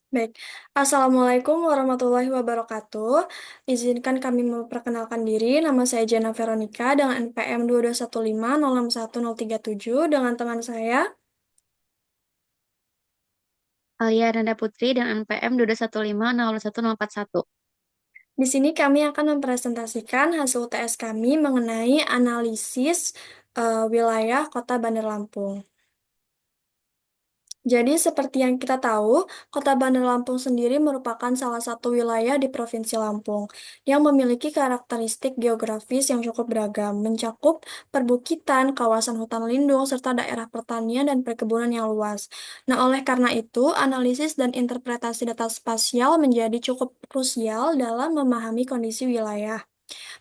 Baik, Assalamualaikum warahmatullahi wabarakatuh. Izinkan kami memperkenalkan diri. Nama saya Jana Veronica dengan NPM 2215061037 dengan teman saya. Alia Nanda Putri dengan NPM 2215010141. Di sini kami akan mempresentasikan hasil UTS kami mengenai analisis wilayah Kota Bandar Lampung. Jadi, seperti yang kita tahu, Kota Bandar Lampung sendiri merupakan salah satu wilayah di Provinsi Lampung yang memiliki karakteristik geografis yang cukup beragam, mencakup perbukitan, kawasan hutan lindung, serta daerah pertanian dan perkebunan yang luas. Nah, oleh karena itu, analisis dan interpretasi data spasial menjadi cukup krusial dalam memahami kondisi wilayah,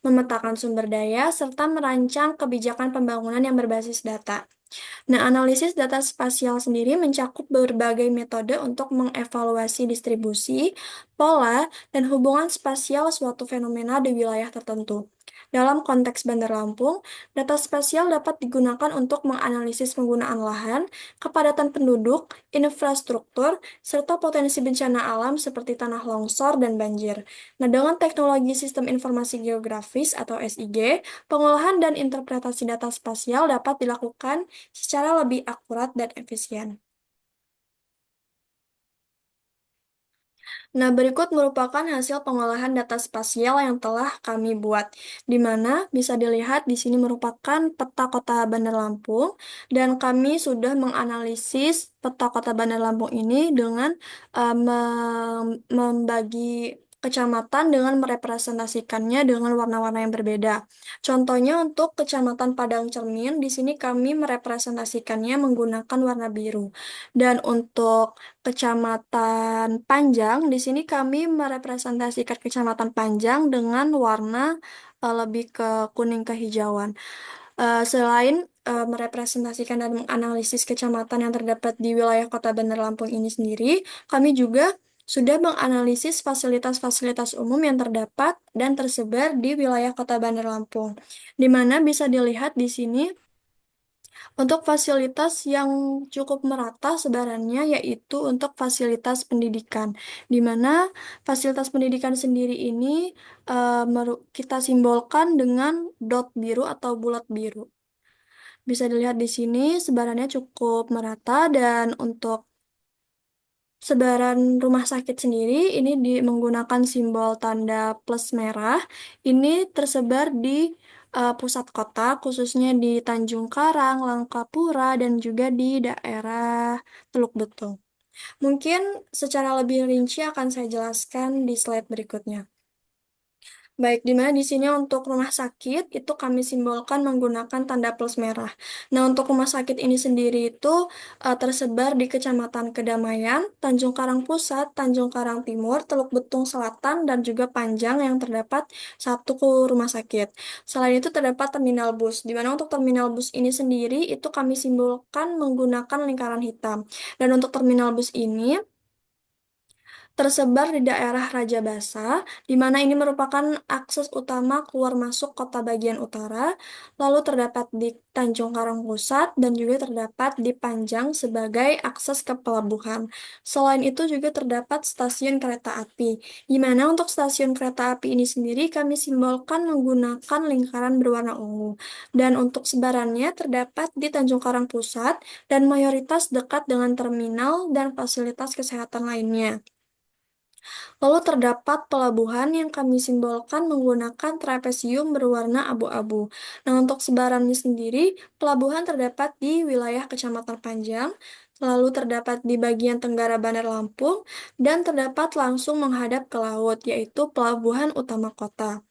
memetakan sumber daya, serta merancang kebijakan pembangunan yang berbasis data. Nah, analisis data spasial sendiri mencakup berbagai metode untuk mengevaluasi distribusi, pola, dan hubungan spasial suatu fenomena di wilayah tertentu. Dalam konteks Bandar Lampung, data spasial dapat digunakan untuk menganalisis penggunaan lahan, kepadatan penduduk, infrastruktur, serta potensi bencana alam seperti tanah longsor dan banjir. Nah, dengan teknologi Sistem Informasi Geografis atau SIG, pengolahan dan interpretasi data spasial dapat dilakukan secara lebih akurat dan efisien. Nah, berikut merupakan hasil pengolahan data spasial yang telah kami buat, di mana bisa dilihat di sini merupakan peta kota Bandar Lampung, dan kami sudah menganalisis peta kota Bandar Lampung ini dengan membagi kecamatan dengan merepresentasikannya dengan warna-warna yang berbeda. Contohnya untuk Kecamatan Padang Cermin, di sini kami merepresentasikannya menggunakan warna biru. Dan untuk Kecamatan Panjang, di sini kami merepresentasikan Kecamatan Panjang dengan warna lebih ke kuning kehijauan. Selain merepresentasikan dan menganalisis kecamatan yang terdapat di wilayah Kota Bandar Lampung ini sendiri, kami juga sudah menganalisis fasilitas-fasilitas umum yang terdapat dan tersebar di wilayah Kota Bandar Lampung, di mana bisa dilihat di sini untuk fasilitas yang cukup merata sebarannya yaitu untuk fasilitas pendidikan, di mana fasilitas pendidikan sendiri ini kita simbolkan dengan dot biru atau bulat biru. Bisa dilihat di sini sebarannya cukup merata dan untuk sebaran rumah sakit sendiri ini menggunakan simbol tanda plus merah. Ini tersebar di pusat kota, khususnya di Tanjung Karang, Langkapura, dan juga di daerah Teluk Betung. Mungkin secara lebih rinci akan saya jelaskan di slide berikutnya. Baik, di mana di sini untuk rumah sakit itu kami simbolkan menggunakan tanda plus merah. Nah, untuk rumah sakit ini sendiri itu tersebar di Kecamatan Kedamaian, Tanjung Karang Pusat, Tanjung Karang Timur, Teluk Betung Selatan, dan juga Panjang yang terdapat satu rumah sakit. Selain itu terdapat terminal bus, di mana untuk terminal bus ini sendiri itu kami simbolkan menggunakan lingkaran hitam. Dan untuk terminal bus ini tersebar di daerah Raja Basa, di mana ini merupakan akses utama keluar masuk kota bagian utara, lalu terdapat di Tanjung Karang Pusat, dan juga terdapat di Panjang sebagai akses ke pelabuhan. Selain itu juga terdapat stasiun kereta api, di mana untuk stasiun kereta api ini sendiri kami simbolkan menggunakan lingkaran berwarna ungu. Dan untuk sebarannya terdapat di Tanjung Karang Pusat, dan mayoritas dekat dengan terminal dan fasilitas kesehatan lainnya. Lalu terdapat pelabuhan yang kami simbolkan menggunakan trapesium berwarna abu-abu. Nah, untuk sebarannya sendiri, pelabuhan terdapat di wilayah Kecamatan Panjang, lalu terdapat di bagian tenggara Bandar Lampung, dan terdapat langsung menghadap ke laut, yaitu Pelabuhan Utama Kota.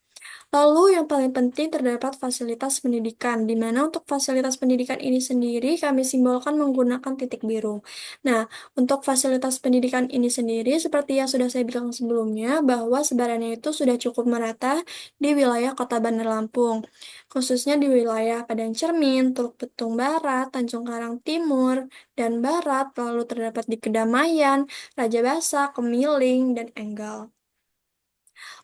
Lalu yang paling penting terdapat fasilitas pendidikan, di mana untuk fasilitas pendidikan ini sendiri kami simbolkan menggunakan titik biru. Nah, untuk fasilitas pendidikan ini sendiri, seperti yang sudah saya bilang sebelumnya, bahwa sebarannya itu sudah cukup merata di wilayah Kota Bandar Lampung, khususnya di wilayah Padang Cermin, Teluk Betung Barat, Tanjung Karang Timur, dan Barat, lalu terdapat di Kedamaian, Raja Basa, Kemiling, dan Enggal.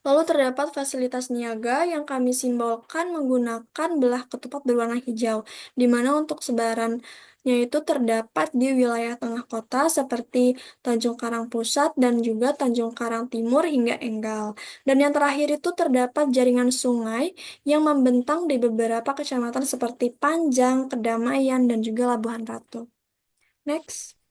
Lalu terdapat fasilitas niaga yang kami simbolkan menggunakan belah ketupat berwarna hijau, di mana untuk sebarannya itu terdapat di wilayah tengah kota seperti Tanjung Karang Pusat dan juga Tanjung Karang Timur hingga Enggal. Dan yang terakhir itu terdapat jaringan sungai yang membentang di beberapa kecamatan seperti Panjang, Kedamaian, dan juga Labuhan Ratu. Next.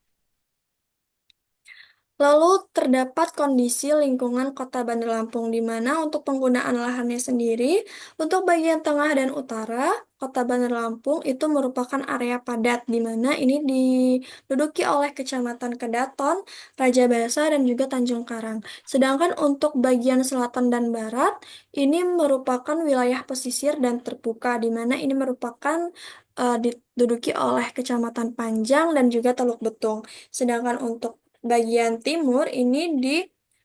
Lalu terdapat kondisi lingkungan Kota Bandar Lampung di mana untuk penggunaan lahannya sendiri, untuk bagian tengah dan utara, Kota Bandar Lampung itu merupakan area padat di mana ini diduduki oleh Kecamatan Kedaton, Raja Basa, dan juga Tanjung Karang. Sedangkan untuk bagian selatan dan barat, ini merupakan wilayah pesisir dan terbuka di mana ini merupakan diduduki oleh Kecamatan Panjang dan juga Teluk Betung. Sedangkan untuk bagian timur ini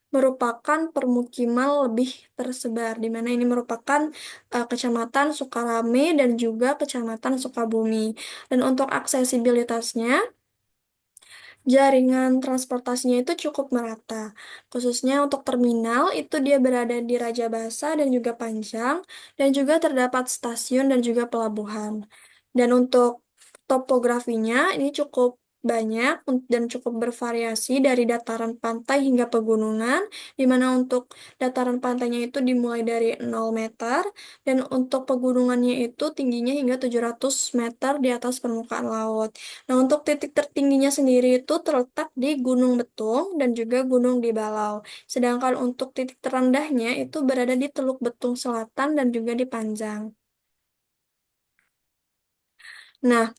merupakan permukiman lebih tersebar, di mana ini merupakan Kecamatan Sukarame dan juga Kecamatan Sukabumi. Dan untuk aksesibilitasnya, jaringan transportasinya itu cukup merata. Khususnya untuk terminal, itu dia berada di Raja Basa dan juga Panjang, dan juga terdapat stasiun dan juga pelabuhan. Dan untuk topografinya, ini cukup banyak dan cukup bervariasi dari dataran pantai hingga pegunungan, di mana untuk dataran pantainya itu dimulai dari 0 meter, dan untuk pegunungannya itu tingginya hingga 700 meter di atas permukaan laut. Nah, untuk titik tertingginya sendiri itu terletak di Gunung Betung dan juga Gunung di Balau. Sedangkan untuk titik terendahnya itu berada di Teluk Betung Selatan dan juga di Panjang. Nah,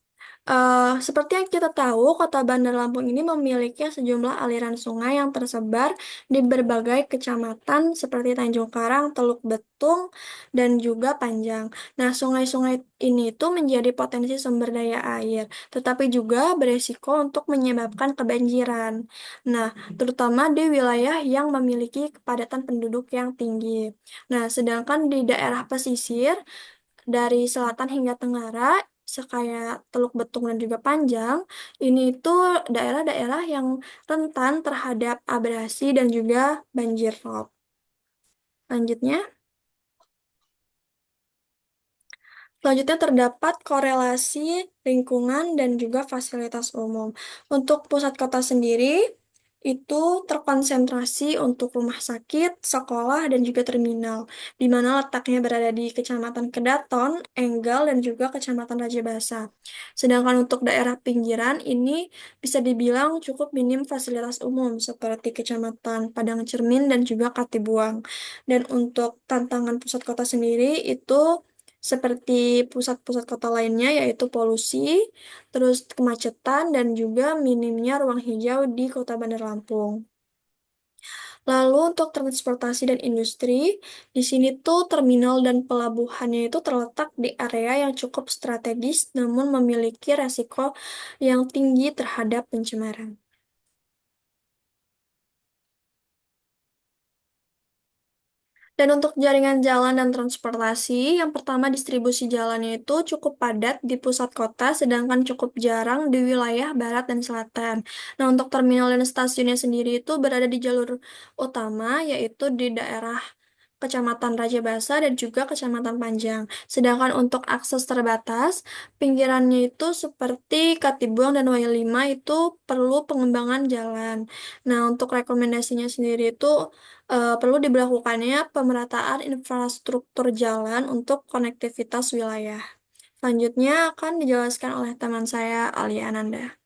seperti yang kita tahu, Kota Bandar Lampung ini memiliki sejumlah aliran sungai yang tersebar di berbagai kecamatan seperti Tanjung Karang, Teluk Betung, dan juga Panjang. Nah, sungai-sungai ini itu menjadi potensi sumber daya air, tetapi juga beresiko untuk menyebabkan kebanjiran. Nah, terutama di wilayah yang memiliki kepadatan penduduk yang tinggi. Nah, sedangkan di daerah pesisir, dari selatan hingga tenggara, sekaya Teluk Betung dan juga Panjang, ini itu daerah-daerah yang rentan terhadap abrasi dan juga banjir rob. Selanjutnya, selanjutnya terdapat korelasi lingkungan dan juga fasilitas umum. Untuk pusat kota sendiri, itu terkonsentrasi untuk rumah sakit, sekolah, dan juga terminal, di mana letaknya berada di Kecamatan Kedaton, Enggal, dan juga Kecamatan Raja Basa. Sedangkan untuk daerah pinggiran ini bisa dibilang cukup minim fasilitas umum seperti Kecamatan Padang Cermin dan juga Katibuang. Dan untuk tantangan pusat kota sendiri itu seperti pusat-pusat kota lainnya yaitu polusi, terus kemacetan dan juga minimnya ruang hijau di Kota Bandar Lampung. Lalu untuk transportasi dan industri, di sini tuh terminal dan pelabuhannya itu terletak di area yang cukup strategis namun memiliki resiko yang tinggi terhadap pencemaran. Dan untuk jaringan jalan dan transportasi, yang pertama distribusi jalannya itu cukup padat di pusat kota, sedangkan cukup jarang di wilayah barat dan selatan. Nah, untuk terminal dan stasiunnya sendiri itu berada di jalur utama, yaitu di daerah Kecamatan Raja Basa dan juga Kecamatan Panjang. Sedangkan untuk akses terbatas, pinggirannya itu seperti Katibuang dan Wai 5 itu perlu pengembangan jalan. Nah, untuk rekomendasinya sendiri itu perlu diberlakukannya pemerataan infrastruktur jalan untuk konektivitas wilayah. Selanjutnya akan dijelaskan oleh teman saya, Alia Ananda.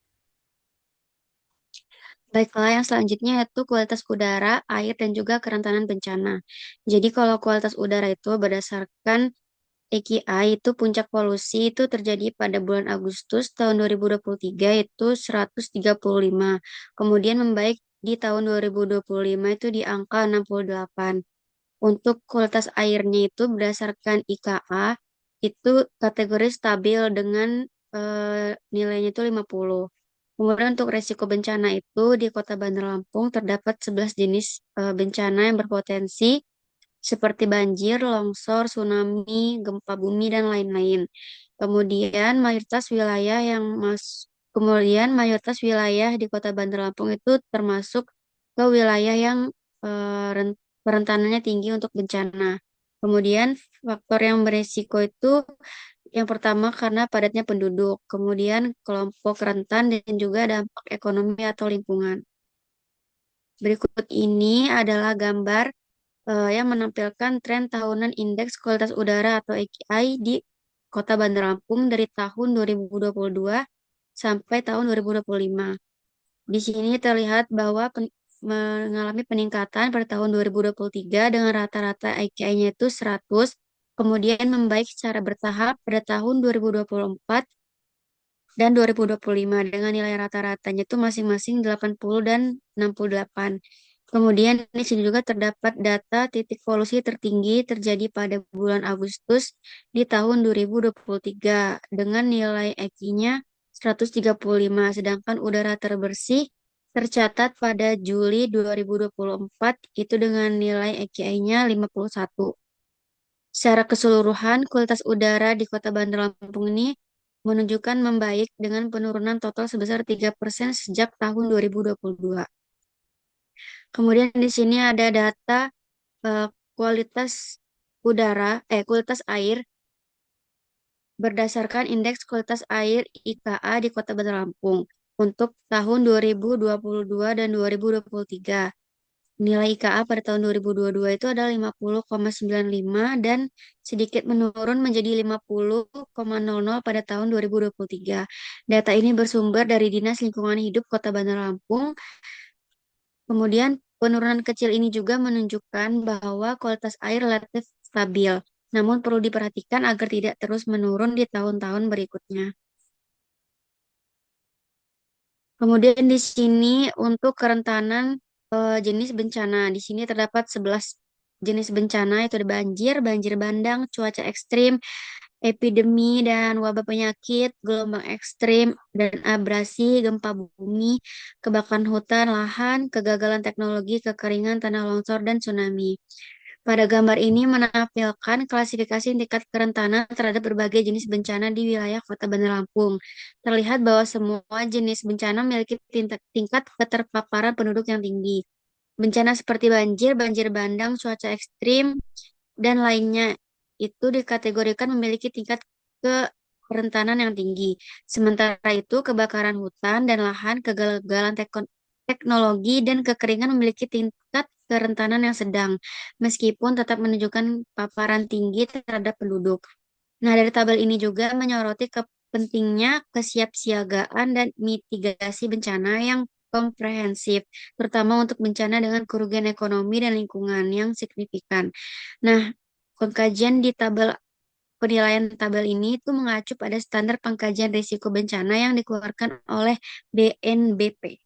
Baiklah, yang selanjutnya yaitu kualitas udara, air, dan juga kerentanan bencana. Jadi kalau kualitas udara itu berdasarkan AQI itu puncak polusi itu terjadi pada bulan Agustus tahun 2023 itu 135. Kemudian membaik di tahun 2025 itu di angka 68. Untuk kualitas airnya itu berdasarkan IKA itu kategori stabil dengan nilainya itu 50. Kemudian untuk resiko bencana itu di Kota Bandar Lampung terdapat 11 jenis bencana yang berpotensi seperti banjir, longsor, tsunami, gempa bumi, dan lain-lain. Kemudian mayoritas wilayah di Kota Bandar Lampung itu termasuk ke wilayah yang kerentanannya tinggi untuk bencana. Kemudian faktor yang beresiko itu yang pertama karena padatnya penduduk, kemudian kelompok rentan dan juga dampak ekonomi atau lingkungan. Berikut ini adalah gambar yang menampilkan tren tahunan indeks kualitas udara atau AQI di Kota Bandar Lampung dari tahun 2022 sampai tahun 2025. Di sini terlihat bahwa mengalami peningkatan pada tahun 2023 dengan rata-rata AQI-nya itu 100, kemudian membaik secara bertahap pada tahun 2024 dan 2025 dengan nilai rata-ratanya itu masing-masing 80 dan 68. Kemudian di sini juga terdapat data titik polusi tertinggi terjadi pada bulan Agustus di tahun 2023 dengan nilai AQI-nya 135, sedangkan udara terbersih tercatat pada Juli 2024 itu dengan nilai AQI-nya 51. Secara keseluruhan, kualitas udara di Kota Bandar Lampung ini menunjukkan membaik dengan penurunan total sebesar 3% sejak tahun 2022. Kemudian di sini ada data eh, kualitas kualitas air berdasarkan Indeks Kualitas Air IKA di Kota Bandar Lampung untuk tahun 2022 dan 2023. Nilai IKA pada tahun 2022 itu adalah 50,95 dan sedikit menurun menjadi 50,00 pada tahun 2023. Data ini bersumber dari Dinas Lingkungan Hidup Kota Bandar Lampung. Kemudian penurunan kecil ini juga menunjukkan bahwa kualitas air relatif stabil, namun perlu diperhatikan agar tidak terus menurun di tahun-tahun berikutnya. Kemudian di sini untuk kerentanan jenis bencana. Di sini terdapat 11 jenis bencana yaitu ada banjir, banjir bandang, cuaca ekstrim, epidemi dan wabah penyakit, gelombang ekstrim dan abrasi, gempa bumi, kebakaran hutan, lahan, kegagalan teknologi, kekeringan, tanah longsor, dan tsunami. Pada gambar ini menampilkan klasifikasi tingkat kerentanan terhadap berbagai jenis bencana di wilayah Kota Bandar Lampung. Terlihat bahwa semua jenis bencana memiliki tingkat keterpaparan penduduk yang tinggi. Bencana seperti banjir, banjir bandang, cuaca ekstrim, dan lainnya itu dikategorikan memiliki tingkat kerentanan yang tinggi. Sementara itu, kebakaran hutan dan lahan, kegagalan teknologi, dan kekeringan memiliki tingkat kerentanan yang sedang, meskipun tetap menunjukkan paparan tinggi terhadap penduduk. Nah, dari tabel ini juga menyoroti pentingnya kesiapsiagaan dan mitigasi bencana yang komprehensif, terutama untuk bencana dengan kerugian ekonomi dan lingkungan yang signifikan. Nah, pengkajian di penilaian tabel ini itu mengacu pada standar pengkajian risiko bencana yang dikeluarkan oleh BNBP.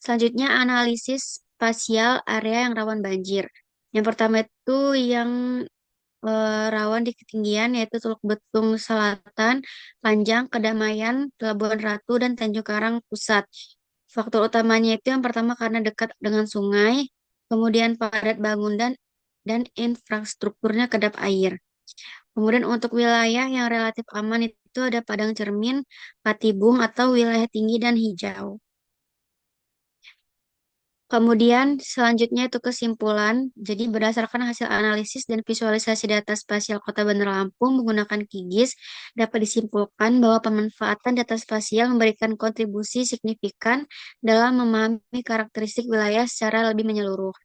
Selanjutnya, analisis spasial area yang rawan banjir. Yang pertama itu yang rawan di ketinggian yaitu Teluk Betung Selatan, Panjang, Kedamaian, Pelabuhan Ratu, dan Tanjung Karang Pusat. Faktor utamanya itu yang pertama karena dekat dengan sungai, kemudian padat bangunan dan infrastrukturnya kedap air. Kemudian untuk wilayah yang relatif aman itu ada Padang Cermin, Patibung atau wilayah tinggi dan hijau. Kemudian selanjutnya itu kesimpulan. Jadi berdasarkan hasil analisis dan visualisasi data spasial Kota Bandar Lampung menggunakan QGIS, dapat disimpulkan bahwa pemanfaatan data spasial memberikan kontribusi signifikan dalam memahami karakteristik wilayah secara lebih menyeluruh.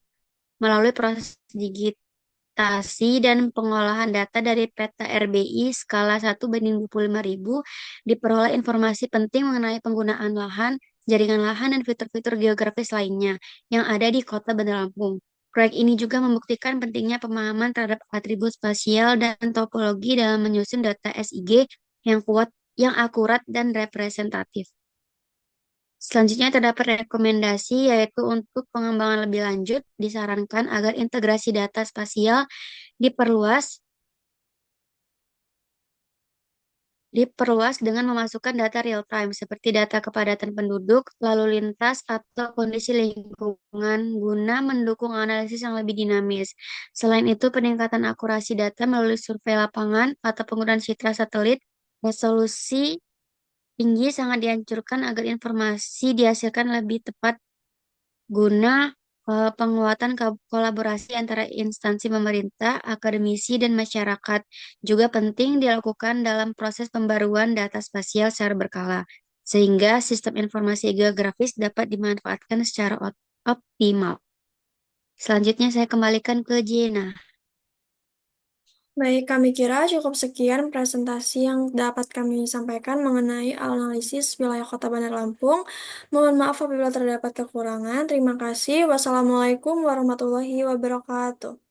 Melalui proses digitasi dan pengolahan data dari peta RBI skala 1:25.000, diperoleh informasi penting mengenai penggunaan lahan, jaringan lahan, dan fitur-fitur geografis lainnya yang ada di Kota Bandar Lampung. Proyek ini juga membuktikan pentingnya pemahaman terhadap atribut spasial dan topologi dalam menyusun data SIG yang kuat, yang akurat, dan representatif. Selanjutnya terdapat rekomendasi yaitu untuk pengembangan lebih lanjut disarankan agar integrasi data spasial diperluas diperluas dengan memasukkan data real time seperti data kepadatan penduduk, lalu lintas, atau kondisi lingkungan guna mendukung analisis yang lebih dinamis. Selain itu, peningkatan akurasi data melalui survei lapangan atau penggunaan citra satelit resolusi tinggi sangat dianjurkan agar informasi dihasilkan lebih tepat guna Penguatan kolaborasi antara instansi pemerintah, akademisi, dan masyarakat juga penting dilakukan dalam proses pembaruan data spasial secara berkala, sehingga sistem informasi geografis dapat dimanfaatkan secara optimal. Selanjutnya saya kembalikan ke Jena. Baik, kami kira cukup sekian presentasi yang dapat kami sampaikan mengenai analisis wilayah Kota Bandar Lampung. Mohon maaf apabila terdapat kekurangan. Terima kasih. Wassalamualaikum warahmatullahi wabarakatuh.